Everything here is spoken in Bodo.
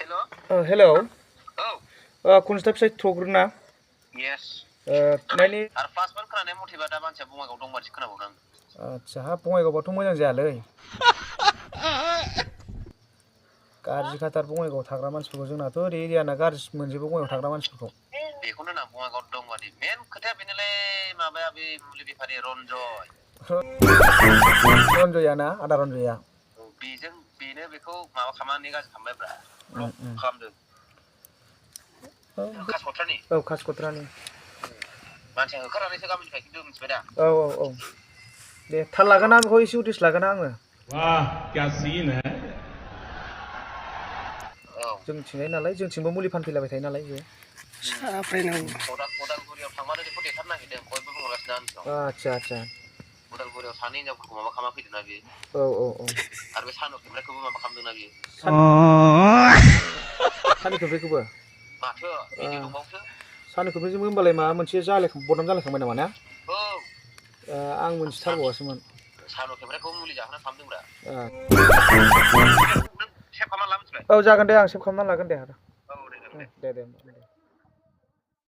हेलौ कनस्टाब साइड थ्रग्रो ना यस माने आरो फार्स्ट मान खोनानाय मथेबा दा मानसिया बङाइगाव दं बादि खोनाबावदों आच्छा हा बङाइगावबाथ' मोजां जायालै गाज्रि खाथार बङाइगाव थाग्रा मानसिफोरखौ जोंनाथ' ओरै एरियाना गाज्रि मोनजोबो बङाइगाव थाग्रा मानसिफोरखौ बेखौनो ना बङाइगाव दं बादि मेन खोथाया बेनोलै माबाया बे मुलि बेफारि रन्जय रन्जया ना आदा रन्जया बेजों बेनो बेखौ माबा खालामनानै गाज्रि खालामबायब्रा ब्लक खालामदों कासकट्रानि औ कासकट्रानि मानसिया होखारनानैसो गामिनिफ्राय खिन्थु मिथिबाय दा औ दे थाल लागोन आं बेखौ एसे उदिस लागोन आङो वाह क्या सीन है जोंथिंजाय नालाय जोंथिंबो मुलि फानफैलाबाय थायो नालाय बे उदालगुरियाव थांबानो बेखौ देथारनो नागिरदों बयबो बुंहरगासिनो आंनियाव आच्छा उदालगुरियाव सानै हिनजावफोरखौ माबा खालामा फैदोंना बियो औ आरो बे सानु खेमराइखौबो माबा खालामदोंना बियो सानि खोबैखौबो माथो बिदि दंबावसो सानि खोबैजोंबो होमबालाय माबा मोनसे बदनाम जालायखांबाय नामा ना औ आं मोनथिथारबावासोमोन सानु खेमराइखौ मुलि जाहोना खालामदोंब्रा औ जागोन दे आं सेभ खालामना लागोन दे औ दे दे